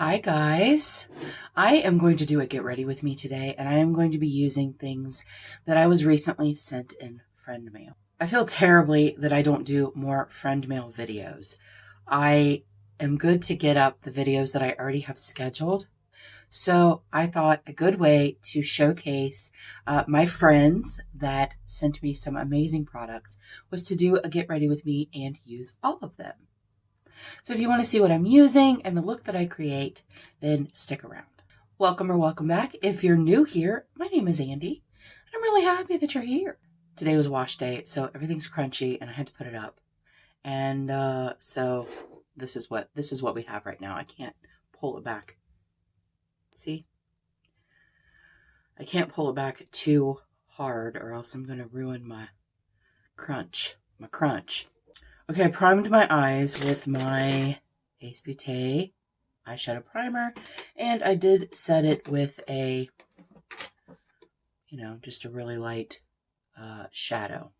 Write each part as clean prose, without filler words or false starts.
Hi guys, I am going to do a get ready with me today, and I am going to be using things that I was recently sent in friend mail. I feel terribly that I don't do more friend mail videos. I am good to get up the videos that I already have scheduled. So I thought a good way to showcase my friends that sent me some amazing products was to do a get ready with me and use all of them. So if you want to see what I'm using and the look that I create, then stick around. Welcome or welcome back. If you're new here, my name is Andi, and I'm really happy that you're here. Today was wash day, so everything's crunchy, and I had to put it up. And so this is what we have right now. I can't pull it back. See? I can't pull it back too hard, or else I'm going to ruin my crunch. Okay, I primed my eyes with my Ace Beauté eyeshadow primer, and I did set it with a, just a really light shadow.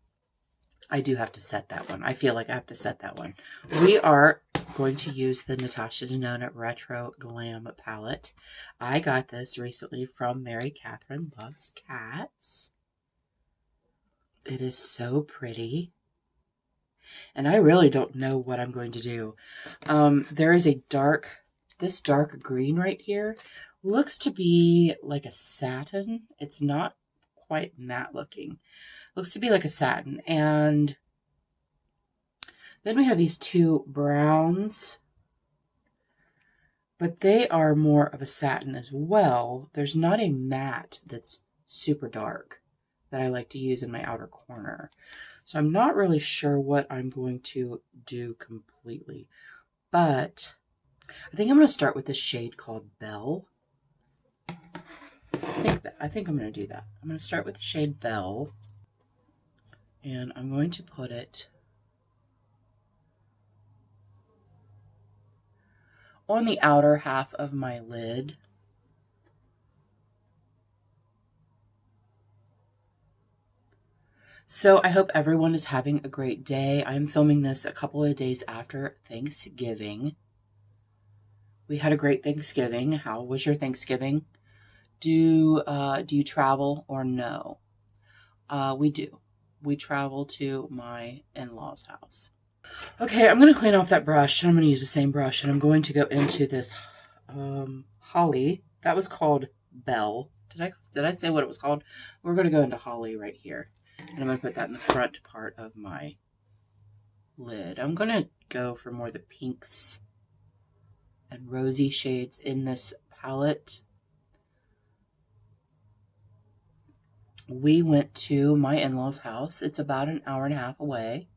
I do have to set that one. I feel like I have to set that one. We are going to use the Natasha Denona Retro Glam palette. I got this recently from Mary Catherine Loves Cats. It is so pretty. And I really don't know what I'm going to do. There is this dark green right here looks to be like a satin. It's not quite matte looking. Looks to be like a satin. And then we have these two browns, but they are more of a satin as well. There's not a matte that's super dark that I like to use in my outer corner. So I'm not really sure what I'm going to do completely, but I think I'm going to start with this shade called Belle. I think I'm going to do that. I'm going to start with the shade Belle, and I'm going to put it on the outer half of my lid. So I hope everyone is having a great day. I'm filming this a couple of days after Thanksgiving. We had a great Thanksgiving. How was your Thanksgiving? Do you travel or no? We do. We travel to my in-laws' house. Okay, I'm going to clean off that brush, and I'm going to use the same brush, and I'm going to go into this Holly. That was called Belle. Did I say what it was called? We're going to go into Holly right here. And I'm going to put that in the front part of my lid. I'm going to go for more of the pinks and rosy shades in this palette. We went to my in-laws' house. It's about an hour and a half away.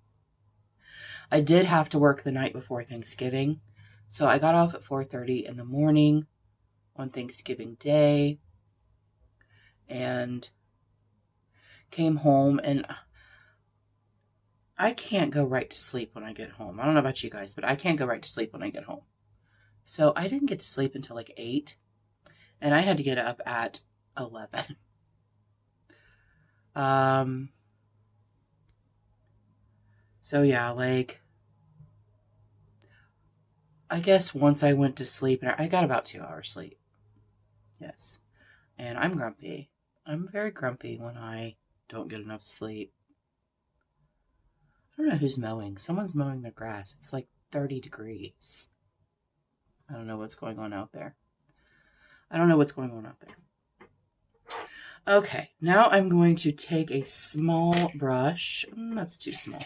I did have to work the night before Thanksgiving, so I got off at 4:30 in the morning on Thanksgiving Day and came home, and I can't go right to sleep when I get home. I don't know about you guys, but I can't go right to sleep when I get home. So I didn't get to sleep until like 8, and I had to get up at 11. So yeah, like, I guess once I went to sleep, and I got about 2 hours sleep. Yes. And I'm grumpy. I'm very grumpy when I don't get enough sleep. I don't know who's mowing. Someone's mowing their grass. It's like 30 degrees. I don't know what's going on out there. Okay, now I'm going to take a small brush. That's too small.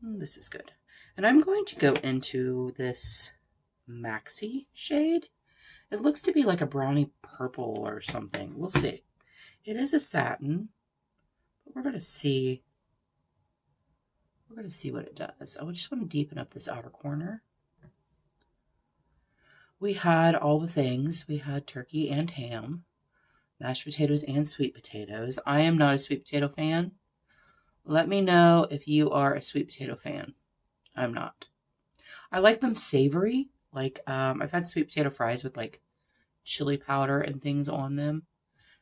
This is good. And I'm going to go into this Maxi shade. It looks to be like a brownie purple or something. We'll see. It is a satin, but we're going to see. We're going to see what it does. I just want to deepen up this outer corner. We had all the things. We had turkey and ham, mashed potatoes and sweet potatoes. I am not a sweet potato fan. Let me know if you are a sweet potato fan. I'm not. I like them savory. Like, I've had sweet potato fries with like chili powder and things on them,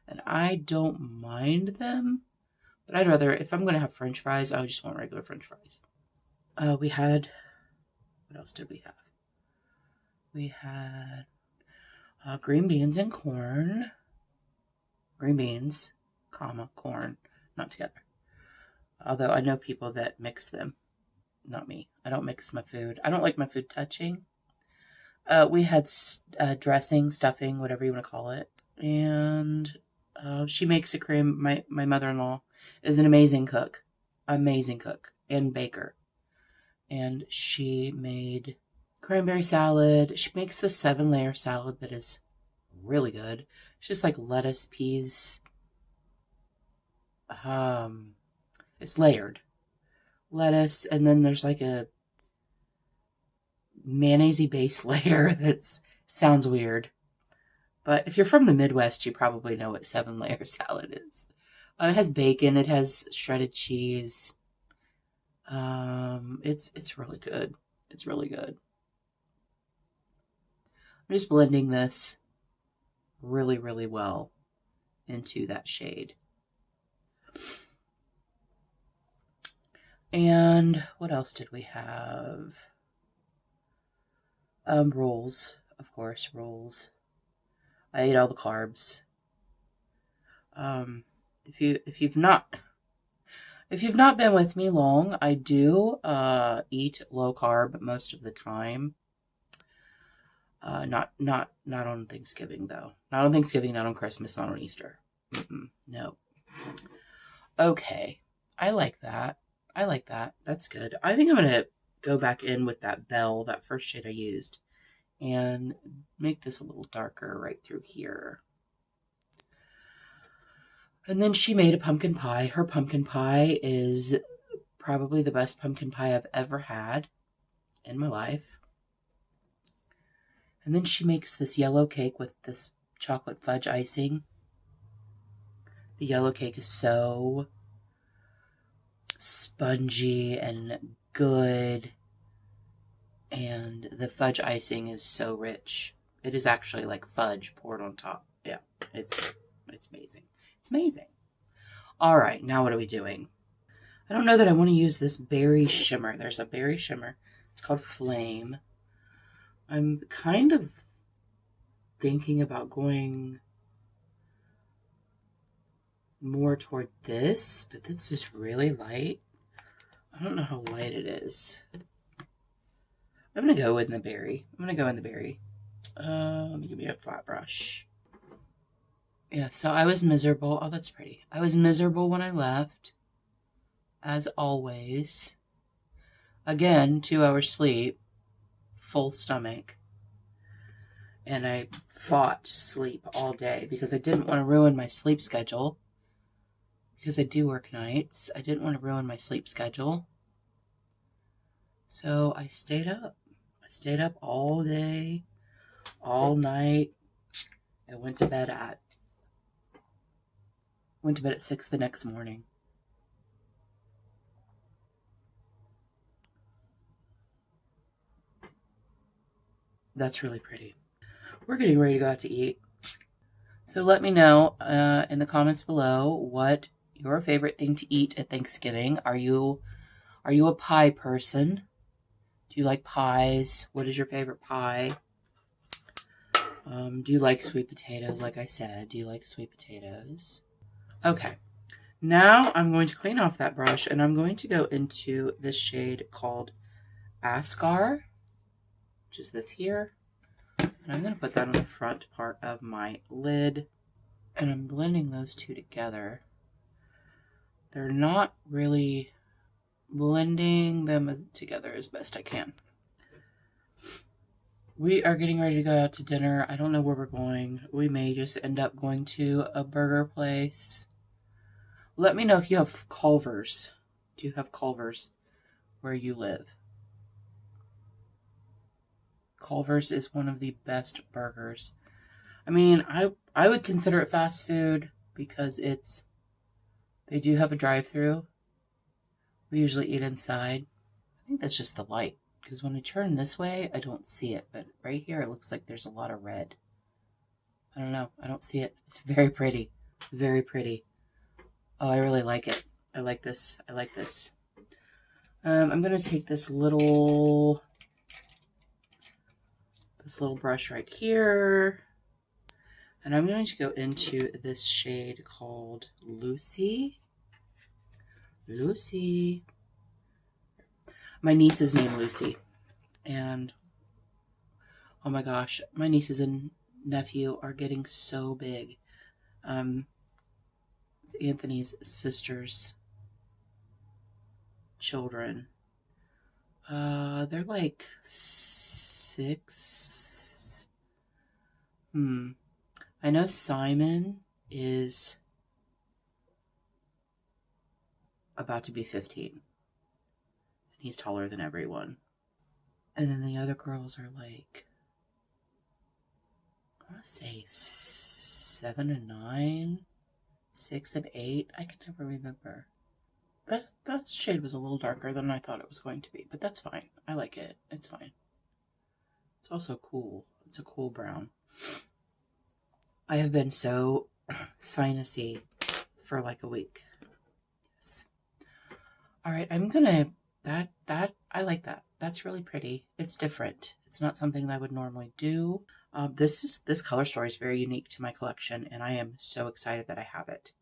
and I don't mind them. But I'd rather, if I'm going to have French fries, I would just want regular French fries. We had, what else did we have? We had green beans and corn. Green beans, comma, corn, not together. Although I know people that mix them. Not me. I don't mix my food. I don't like my food touching. We had dressing, stuffing, whatever you want to call it. And she makes a cream. My mother-in-law is an amazing cook. Amazing cook and baker. And she made cranberry salad. She makes the 7-layer salad that is really good. It's just like lettuce, peas. It's layered. Lettuce, and then there's like a mayonnaise-y base layer that sounds weird. But if you're from the Midwest, you probably know what 7-layer salad is. It has bacon. It has shredded cheese. It's really good. It's really good. I'm just blending this really, really well into that shade. And what else did we have? Rolls, of course, rolls. I ate all the carbs. If you've not been with me long, I do eat low carb most of the time. Not on Thanksgiving though. Not on Thanksgiving, not on Christmas, not on Easter. No. Okay. I like that. That's good. I think I'm going to go back in with that Bell, that first shade I used, and make this a little darker right through here. And then she made a pumpkin pie. Her pumpkin pie is probably the best pumpkin pie I've ever had in my life. And then she makes this yellow cake with this chocolate fudge icing. The yellow cake is so spongy and good, and the fudge icing is so rich. It is actually like fudge poured on top. Yeah, it's amazing. It's amazing. All right, now what are we doing? I don't know that I want to use this berry shimmer. There's a berry shimmer. It's called Flame. I'm kind of thinking about going more toward this, but this is really light. I don't know how light it is. I'm going to go in the berry. Let me give me a flat brush. Yeah, so I was miserable. Oh, that's pretty. I was miserable when I left, as always. Again, 2 hours sleep, full stomach. And I fought to sleep all day because I didn't want to ruin my sleep schedule. Because I do work nights. I didn't want to ruin my sleep schedule. So I stayed up. I stayed up all day, all night. I went to bed at 6 the next morning. That's really pretty. We're getting ready to go out to eat. So let me know in the comments below what your favorite thing to eat at Thanksgiving. Are you a pie person? Do you like pies? What is your favorite pie? Do you like sweet potatoes? Like I said, do you like sweet potatoes? Okay. Now I'm going to clean off that brush and I'm going to go into this shade called Ascar, which is this here. And I'm going to put that on the front part of my lid. And I'm blending those two together. They're not really blending them together as best I can. We are getting ready to go out to dinner. I don't know where we're going. We may just end up going to a burger place. Let me know if you have Culver's. Do you have Culver's where you live? Culver's is one of the best burgers. I mean, I would consider it fast food because they do have a drive-through. We usually eat inside. I think that's just the light, because when I turn this way, I don't see it. But right here, it looks like there's a lot of red. I don't know. I don't see it. It's very pretty. Very pretty. Oh, I really like it. I like this. I like this. I'm going to take this little brush right here. And I'm going to go into this shade called Lucy. Lucy. My niece is named Lucy. And oh my gosh, my nieces and nephew are getting so big. It's Anthony's sister's children. They're like 6. I know Simon is about to be 15. He's taller than everyone. And then the other girls are like, I want to say 7 and 9, 6 and 8. I can never remember. That shade was a little darker than I thought it was going to be, but that's fine. I like it. It's fine. It's also cool. It's a cool brown. I have been so sinusy for like a week. Yes. All right, I'm gonna, I like that. That's really pretty. It's different. It's not something that I would normally do. This color story is very unique to my collection, and I am so excited that I have it.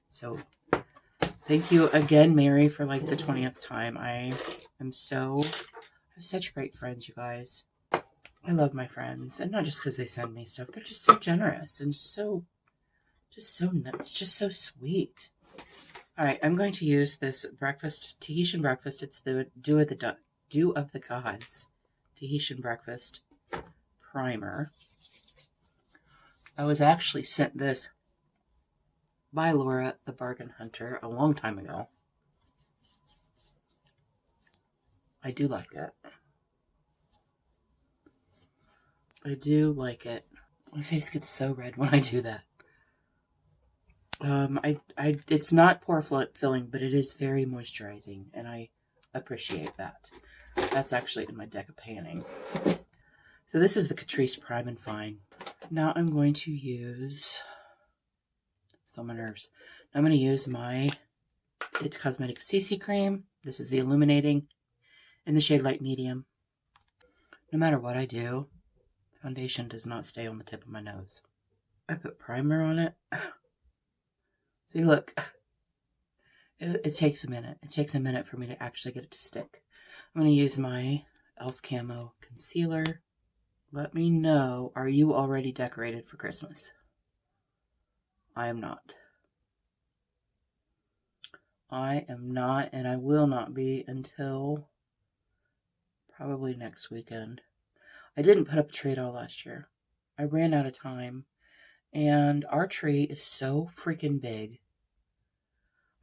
So thank you again, Mary, for like the 20th time. I have such great friends, you guys. I love my friends, and not just because they send me stuff. They're just so generous and it's just so sweet. All right, I'm going to use this Tahitian breakfast. It's the Dew of the Gods Tahitian breakfast primer. I was actually sent this by Laura the Bargain Hunter a long time ago. I do like it. I do like it. My face gets so red when I do that. It's not pore filling, but it is very moisturizing, and I appreciate that. That's actually in my deck of panning. So this is the Catrice Prime and Fine. Now I'm going to use, it's on my nerves. I'm going to use my It Cosmetics CC Cream. This is the Illuminating in the shade Light Medium. No matter what I do, foundation does not stay on the tip of my nose. I put primer on it. See, look. It takes a minute. It takes a minute for me to actually get it to stick. I'm going to use my e.l.f. Camo Concealer. Let me know, are you already decorated for Christmas? I am not. I am not, and I will not be until probably next weekend. I didn't put up a tree at all last year. I ran out of time, and our tree is so freaking big.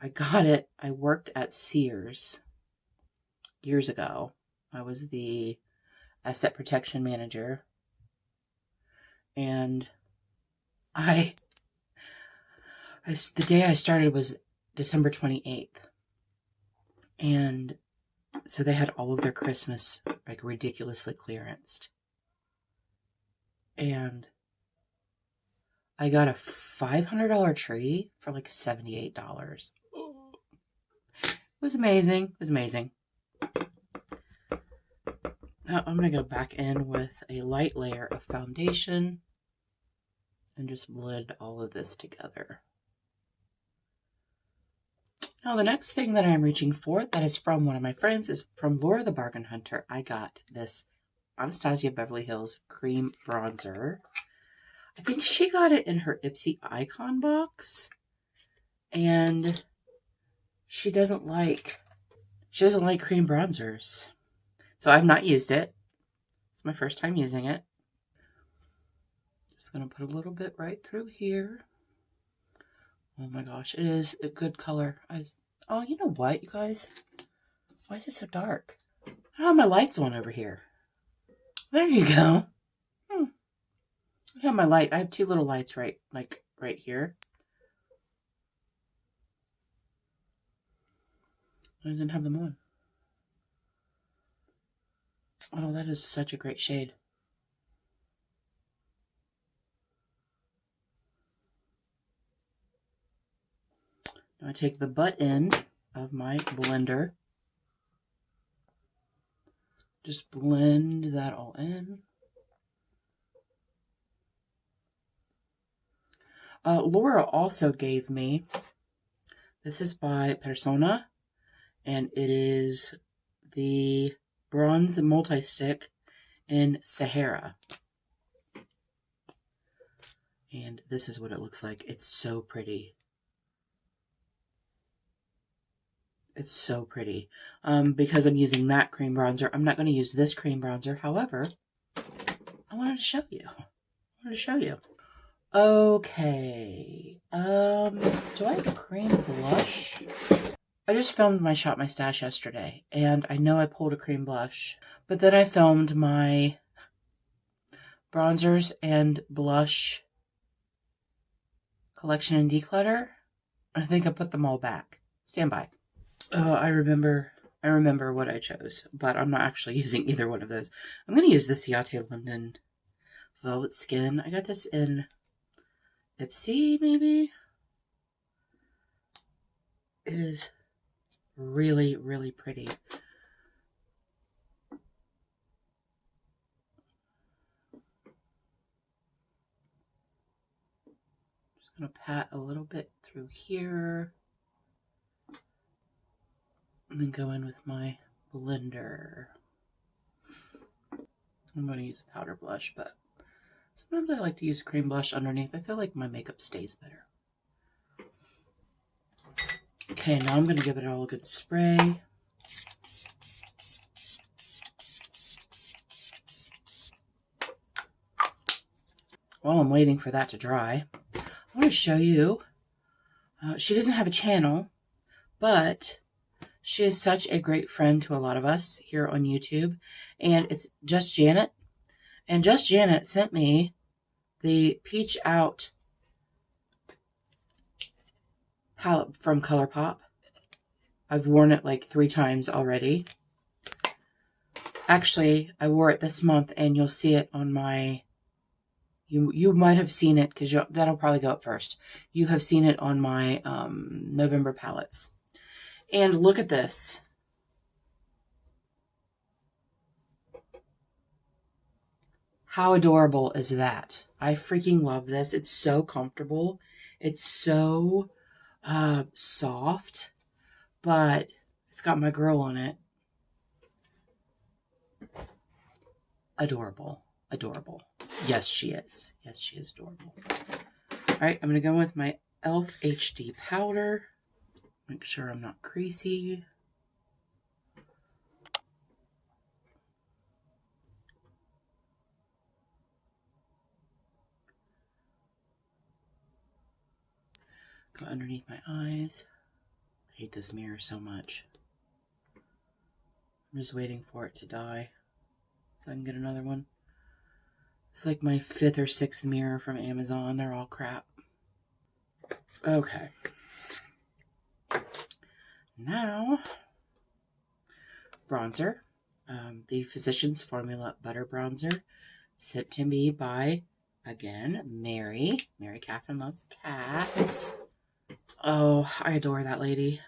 I got it. I worked at Sears years ago. I was the asset protection manager, and the day I started was December 28th, and so they had all of their Christmas like ridiculously clearanced, and I got a $500 tree for like $78. It was amazing. It was amazing. Now I'm going to go back in with a light layer of foundation and just blend all of this together. Now the next thing that I'm reaching for, that is from one of my friends, is from Laura the Bargain Hunter. I got this Anastasia Beverly Hills Cream Bronzer. I think she got it in her Ipsy Icon box, and she doesn't like cream bronzers. So I've not used it. It's my first time using it. Just going to put a little bit right through here. Oh my gosh, it is a good color. Oh, you know what, you guys? Why is it so dark? I don't have my lights on over here. There you go. I have my light. I have two little lights right here. I didn't have them on. Oh, that is such a great shade. Now I take the butt end of my blender. Just blend that all in. Laura also gave me, this is by Persona, and it is the bronze multi-stick in Sahara. And this is what it looks like. It's so pretty. It's so pretty. Because I'm using that cream bronzer, I'm not going to use this cream bronzer. However, I wanted to show you. Okay. Do I have a cream blush? I just filmed my Shop My Stash yesterday, and I know I pulled a cream blush, but then I filmed my bronzers and blush collection and declutter. I think I put them all back. Stand by. I remember what I chose, but I'm not actually using either one of those. I'm going to use the Ciate London Velvet Skin. I got this in Ipsy, maybe? It is really, really pretty. Just going to pat a little bit through here. And then go in with my blender. I'm going to use a powder blush, but sometimes I like to use a cream blush underneath. I feel like my makeup stays better. Okay, now I'm going to give it all a good spray. While I'm waiting for that to dry, I want to show you, she doesn't have a channel, but she is such a great friend to a lot of us here on YouTube, and it's Just Janet. And Just Janet sent me the Peach Out palette from ColourPop. I've worn it like 3 times already. Actually, I wore it this month, and you'll see it on my... You might have seen it, because that'll probably go up first. You have seen it on my November palettes. And look at this. How adorable is that? I freaking love this. It's so comfortable. It's so soft, but it's got my girl on it. Adorable. Adorable. Yes, she is. Yes, she is adorable. All right, I'm going to go with my e.l.f. HD powder. Make sure I'm not creasy. Go underneath my eyes. I hate this mirror so much. I'm just waiting for it to die so I can get another one. It's like my 5th or 6th mirror from Amazon. They're all crap. Okay. Now, bronzer. The Physicians Formula Butter Bronzer, sent to me by, again, Mary. Mary Catherine loves cats. Oh, I adore that lady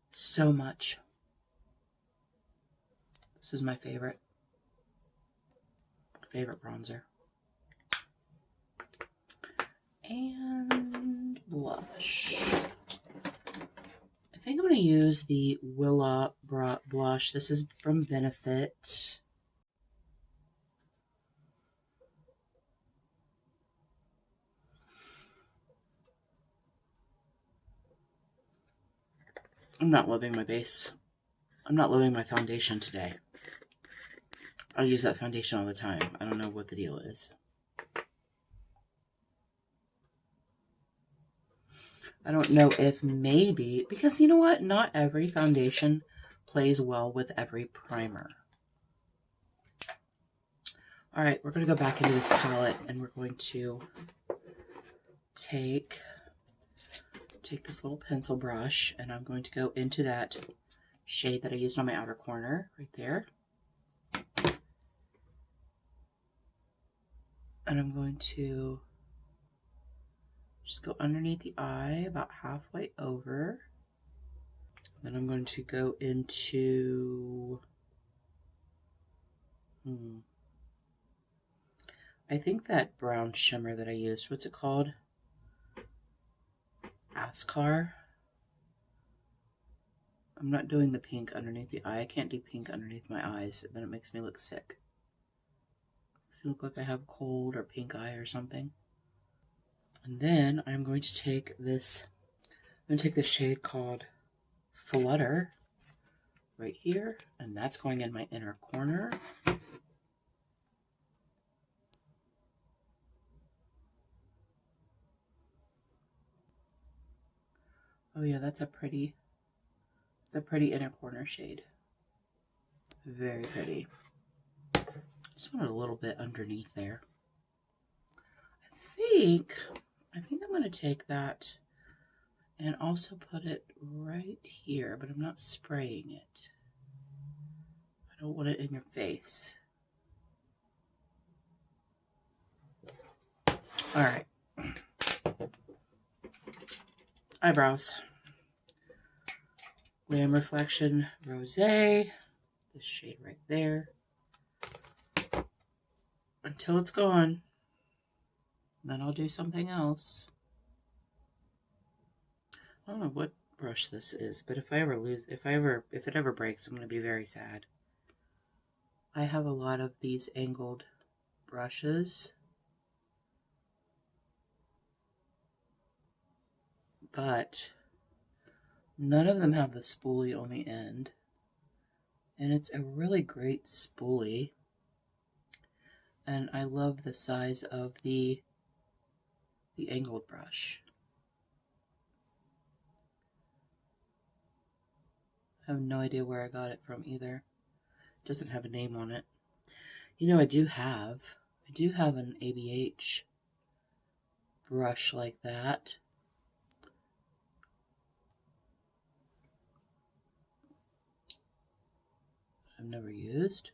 so much. This is my favorite bronzer. And blush. I think I'm going to use the Willa blush. This is from Benefit. I'm not loving my base. I'm not loving my foundation today. I use that foundation all the time. I don't know what the deal is. I don't know if maybe, because you know what? Not every foundation plays well with every primer. All right, we're going to go back into this palette, and we're going to take this little pencil brush, and I'm going to go into that shade that I used on my outer corner, right there. And I'm going to just go underneath the eye, about halfway over. Then I'm going to go into I think that brown shimmer that I used, what's it called? Ascar. I'm not doing the pink underneath the eye. I can't do pink underneath my eyes. Then it makes me look sick. Makes me look like I have a cold or pink eye or something. And then I'm going to take this, shade called Flutter right here. And that's going in my inner corner. Oh yeah, it's a pretty inner corner shade. Very pretty. Just wanted a little bit underneath there. I think I'm going to take that and also put it right here, but I'm not spraying it. I don't want it in your face. All right. Eyebrows. Glam Reflection Rosé. This shade right there. Until it's gone. Then I'll do something else. I don't know what brush this is, but if it ever breaks, I'm going to be very sad. I have a lot of these angled brushes, but none of them have the spoolie on the end, and it's a really great spoolie, and I love the size of the angled brush. I have no idea where I got it from either. It doesn't have a name on it. You know, I do have an ABH brush like that. I've never used.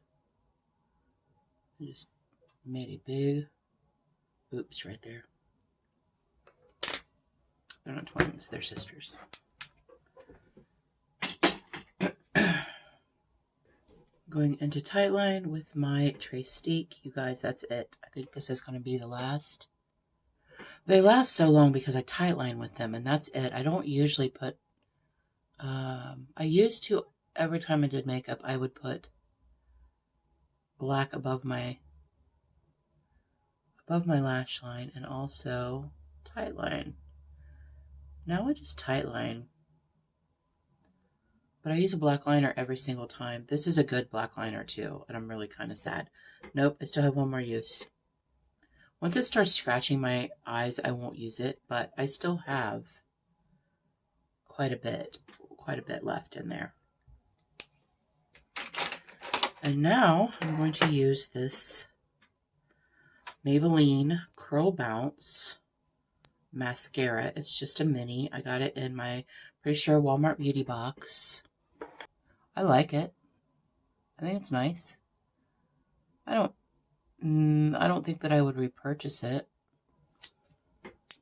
I just made a big oops right there. They're not twins, they're sisters. Going into Tightline with my Trace Steak. You guys, that's it. I think this is going to be the last. They last so long because I tightline with them, and that's it. I don't usually put, I used to, every time I did makeup, I would put black above my lash line and also tightline. Now I just tightline. But I use a black liner every single time. This is a good black liner too, and I'm really kind of sad. Nope, I still have one more use. Once it starts scratching my eyes, I won't use it, but I still have quite a bit left in there. And now I'm going to use this Maybelline Curl Bounce mascara. It's just a mini. I got it in my, pretty sure, Walmart beauty box. I like it. I think it's nice. I don't think that I would repurchase it,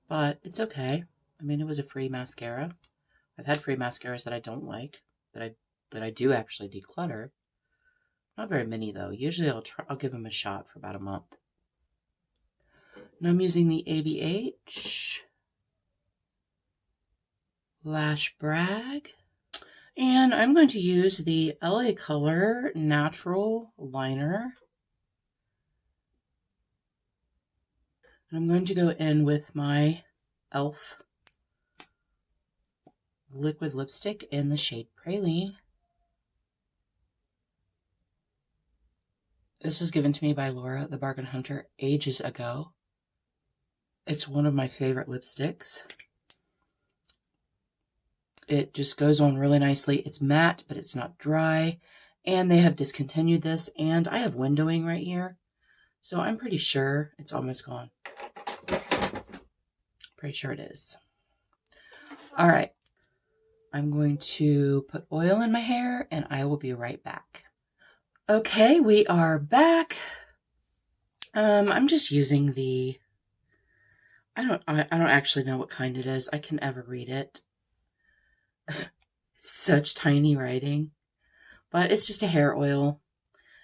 but it's okay. I mean, it was a free mascara. I've had free mascaras that I don't like, that I do actually declutter. Not very many though. Usually I'll give them a shot for about a month. Now I'm using the ABH Lash Brag. And I'm going to use the LA Color Natural Liner. And I'm going to go in with my e.l.f. liquid lipstick in the shade Praline. This was given to me by Laura, the Bargain Hunter, ages ago. It's one of my favorite lipsticks. It just goes on really nicely. It's matte, but it's not dry. And they have discontinued this. And I have windowing right here. So I'm pretty sure it's almost gone. Pretty sure it is. All right. I'm going to put oil in my hair and I will be right back. Okay, we are back. I'm just using the, I don't actually know what kind it is. I can never read it. It's such tiny writing, but it's just a hair oil.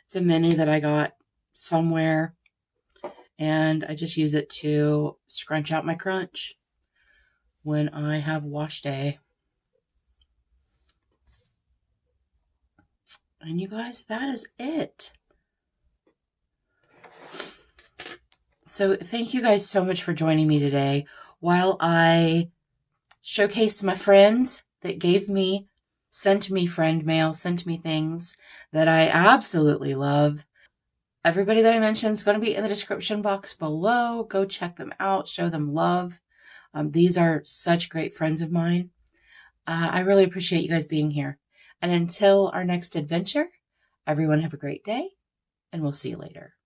It's a mini that I got somewhere, and I just use it to scrunch out my crunch when I have wash day. And you guys, that is it. So thank you guys so much for joining me today while I showcase my friends that sent me friend mail, sent me things that I absolutely love. Everybody that I mentioned is going to be in the description box below. Go check them out, show them love. These are such great friends of mine. I really appreciate you guys being here. And until our next adventure, everyone have a great day, and we'll see you later.